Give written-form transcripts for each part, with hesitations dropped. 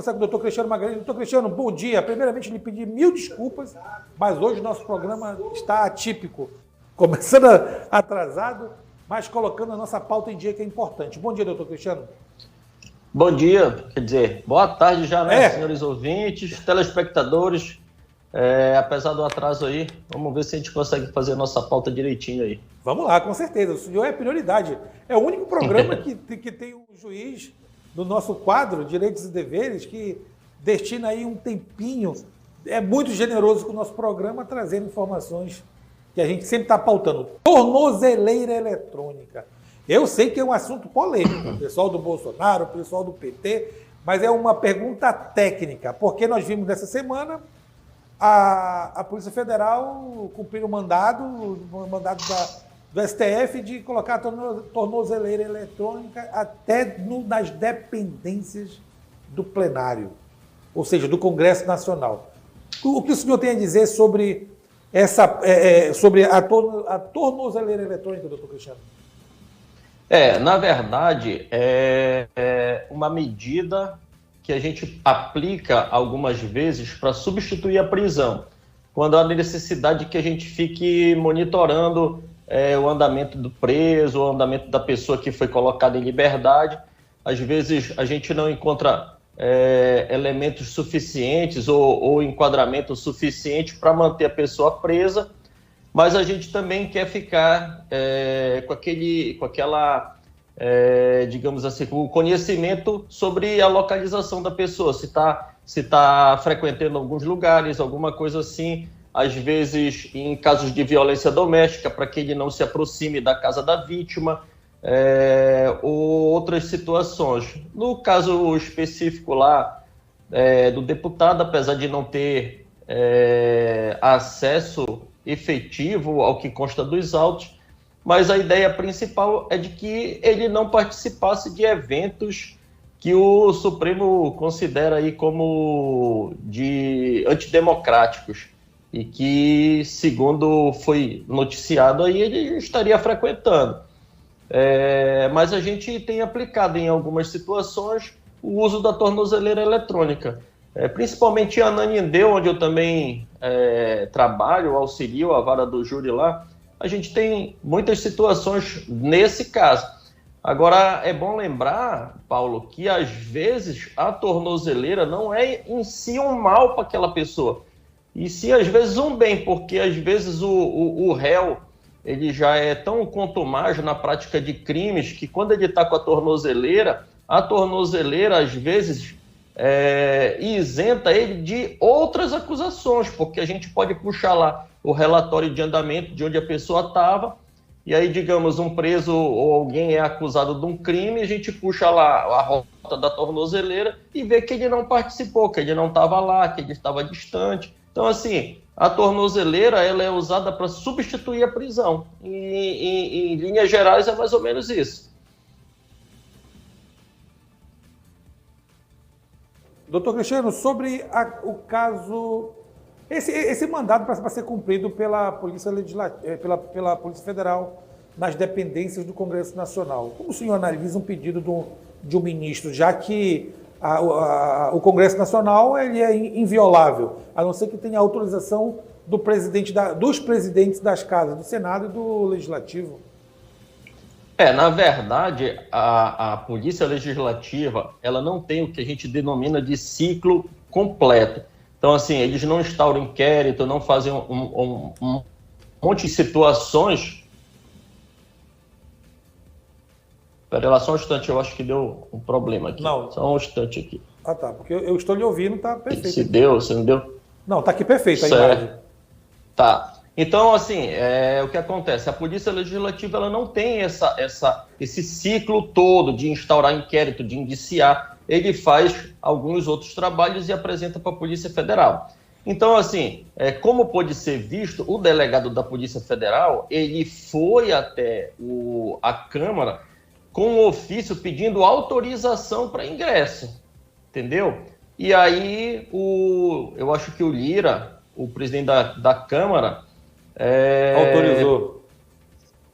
conversar com o doutor Cristiano Magalhães. Doutor Cristiano, bom dia. Primeiramente, lhe pedir 1000 desculpas, mas hoje o nosso programa está atípico. Começando atrasado, mas colocando a nossa pauta em dia, que é importante. Bom dia, doutor Cristiano. Bom dia, quer dizer, boa tarde já, né, senhores ouvintes, telespectadores. Apesar do atraso aí, vamos ver se a gente consegue fazer a nossa pauta direitinho aí. Vamos lá, com certeza. O senhor é prioridade. É o único programa que tem um juiz no nosso quadro, Direitos e Deveres, que destina aí um tempinho, é muito generoso com o nosso programa, trazendo informações que a gente sempre está pautando. Tornozeleira eletrônica. Eu sei que é um assunto polêmico, o pessoal do Bolsonaro, o pessoal do PT, mas é uma pergunta técnica, porque nós vimos nessa semana a Polícia Federal cumprir o mandado do STF de colocar a tornozeleira eletrônica até nas dependências do plenário, ou seja, do Congresso Nacional. O que o senhor tem a dizer sobre a tornozeleira eletrônica, doutor Cristiano? Na verdade, é uma medida que a gente aplica algumas vezes para substituir a prisão, quando há necessidade que a gente fique monitorando o andamento do preso, o andamento da pessoa que foi colocada em liberdade. Às vezes a gente não encontra elementos suficientes ou enquadramento suficiente para manter a pessoa presa, mas a gente também quer ficar com aquela, digamos assim, com o conhecimento sobre a localização da pessoa, se está frequentando alguns lugares, alguma coisa assim, às vezes em casos de violência doméstica, para que ele não se aproxime da casa da vítima, ou outras situações. No caso específico lá do deputado, apesar de não ter acesso efetivo ao que consta dos autos, mas a ideia principal é de que ele não participasse de eventos que o Supremo considera aí como antidemocráticos e que, segundo foi noticiado, aí ele estaria frequentando. Mas a gente tem aplicado em algumas situações o uso da tornozeleira eletrônica. Principalmente em Ananindeua, onde eu também trabalho, auxilio a vara do júri lá, a gente tem muitas situações nesse caso. Agora, é bom lembrar, Paulo, que às vezes a tornozeleira não é em si um mal para aquela pessoa, e sim às vezes um bem, porque às vezes o réu ele já é tão contumaz na prática de crimes que quando ele está com a tornozeleira às vezes isenta ele de outras acusações, porque a gente pode puxar lá o relatório de andamento de onde a pessoa estava, e aí, digamos, um preso ou alguém é acusado de um crime, a gente puxa lá a rota da tornozeleira e vê que ele não participou, que ele não estava lá, que ele estava distante. Então, assim, a tornozeleira ela é usada para substituir a prisão. Em linhas gerais, é mais ou menos isso. Doutor Cristiano, sobre o caso... Esse mandado para ser cumprido pela Polícia pela Polícia Federal nas dependências do Congresso Nacional. Como o senhor analisa um pedido de um ministro, já que o Congresso Nacional ele é inviolável, a não ser que tenha autorização dos presidentes das casas, do Senado e do Legislativo? Na verdade, a Polícia Legislativa ela não tem o que a gente denomina de ciclo completo. Então, assim, eles não instauram inquérito, não fazem um monte de situações. Espera lá, só um instante, eu acho que deu um problema aqui. Não. Só um instante aqui. Ah, tá, porque eu estou lhe ouvindo, tá perfeito. Se deu, se não deu? Não, tá aqui perfeito a certo. imagem. Tá. Então, assim, o que acontece? A Polícia Legislativa ela não tem esse ciclo todo de instaurar inquérito, de indiciar. Ele faz alguns outros trabalhos e apresenta para a Polícia Federal. Então, assim, como pode ser visto, o delegado da Polícia Federal, ele foi até a Câmara com um ofício pedindo autorização para ingresso, entendeu? E aí, eu acho que o Lira, o presidente da Câmara... autorizou.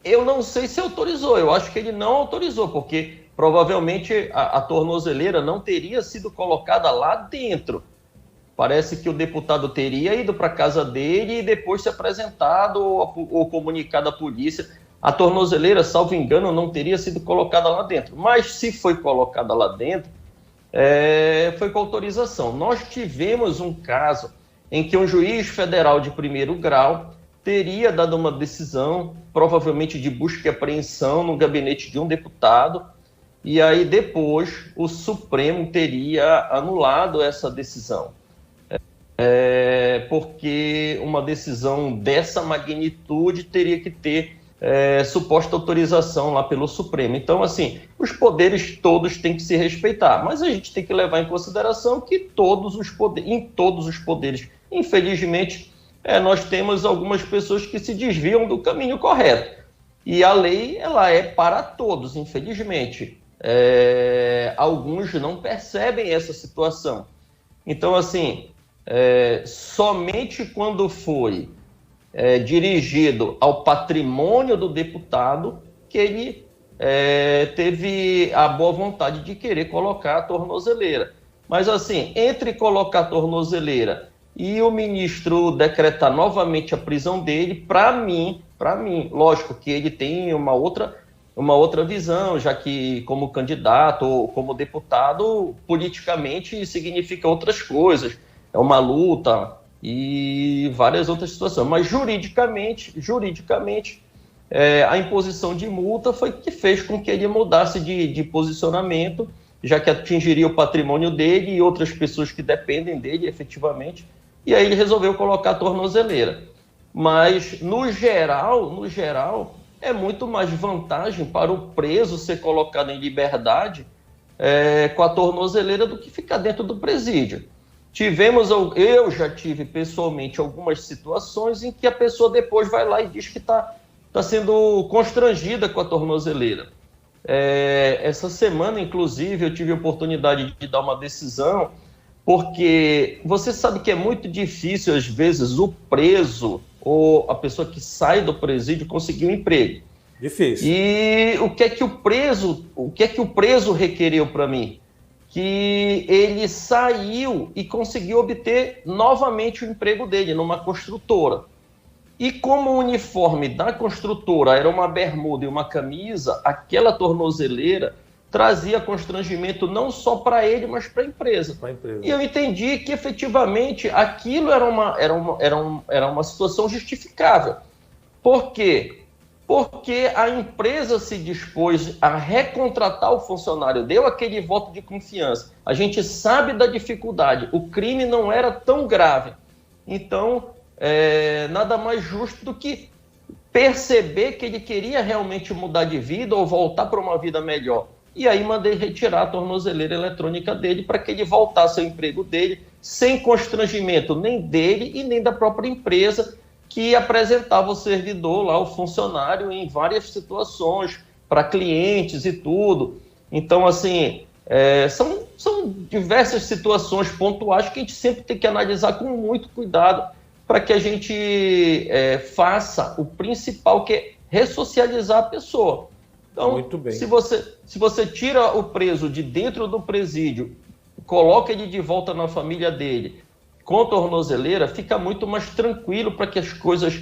Eu não sei se autorizou, eu acho que ele não autorizou, porque provavelmente a tornozeleira não teria sido colocada lá dentro. Parece que o deputado teria ido para a casa dele e depois se apresentado ou comunicado à polícia. A tornozeleira, salvo engano, não teria sido colocada lá dentro. Mas se foi colocada lá dentro, foi com autorização. Nós tivemos um caso em que um juiz federal de primeiro grau teria dado uma decisão, provavelmente de busca e apreensão no gabinete de um deputado, e aí depois o Supremo teria anulado essa decisão. Porque uma decisão dessa magnitude teria que ter suposta autorização lá pelo Supremo. Então, assim, os poderes todos têm que se respeitar, mas a gente tem que levar em consideração que em todos os poderes, infelizmente, nós temos algumas pessoas que se desviam do caminho correto. E a lei, ela é para todos, infelizmente. Alguns não percebem essa situação. Então, assim, somente quando foi dirigido ao patrimônio do deputado que ele teve a boa vontade de querer colocar a tornozeleira. Mas, assim, entre colocar a tornozeleira e o ministro decretar novamente a prisão dele, para mim, lógico que ele tem uma outra visão, já que como candidato ou como deputado, politicamente significa outras coisas, é uma luta e várias outras situações, mas juridicamente, a imposição de multa foi que fez com que ele mudasse de posicionamento, já que atingiria o patrimônio dele e outras pessoas que dependem dele efetivamente, e aí ele resolveu colocar a tornozeleira. Mas, no geral, é muito mais vantagem para o preso ser colocado em liberdade com a tornozeleira do que ficar dentro do presídio. Eu já tive pessoalmente algumas situações em que a pessoa depois vai lá e diz que está sendo constrangida com a tornozeleira. Essa semana, inclusive, eu tive a oportunidade de dar uma decisão, porque você sabe que é muito difícil, às vezes, o preso ou a pessoa que sai do presídio conseguir um emprego. Difícil. E o que é que o preso requereu para mim? Que ele saiu e conseguiu obter novamente o emprego dele numa construtora. E como o uniforme da construtora era uma bermuda e uma camisa, aquela tornozeleira trazia constrangimento não só para ele, mas para a empresa. E eu entendi que, efetivamente, aquilo era uma situação justificável. Por quê? Porque a empresa se dispôs a recontratar o funcionário, deu aquele voto de confiança. A gente sabe da dificuldade, o crime não era tão grave. Então, nada mais justo do que perceber que ele queria realmente mudar de vida ou voltar para uma vida melhor. E aí mandei retirar a tornozeleira eletrônica dele para que ele voltasse ao emprego dele sem constrangimento nem dele e nem da própria empresa, que apresentava o servidor lá, o funcionário, em várias situações, para clientes e tudo. Então, assim, são diversas situações pontuais que a gente sempre tem que analisar com muito cuidado para que a gente faça o principal, que é ressocializar a pessoa. Então, muito bem. Se você tira o preso de dentro do presídio, coloca ele de volta na família dele, com tornozeleira, fica muito mais tranquilo para que as coisas,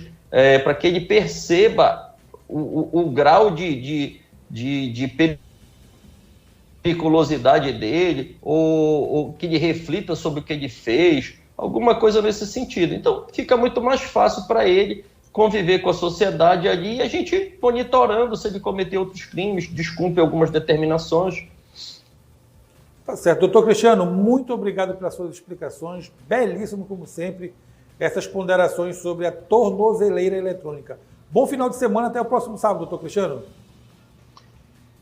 para que ele perceba o grau de periculosidade dele, ou que ele reflita sobre o que ele fez, alguma coisa nesse sentido. Então, fica muito mais fácil para ele conviver com a sociedade ali e a gente monitorando se ele cometer outros crimes, descumpre algumas determinações. Tá certo. Doutor Cristiano, muito obrigado pelas suas explicações. Belíssimo, como sempre, essas ponderações sobre a tornozeleira eletrônica. Bom final de semana, até o próximo sábado, doutor Cristiano.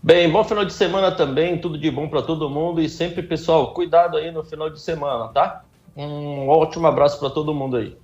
Bem, bom final de semana também, tudo de bom para todo mundo e sempre, pessoal, cuidado aí no final de semana, tá? Um ótimo abraço para todo mundo aí.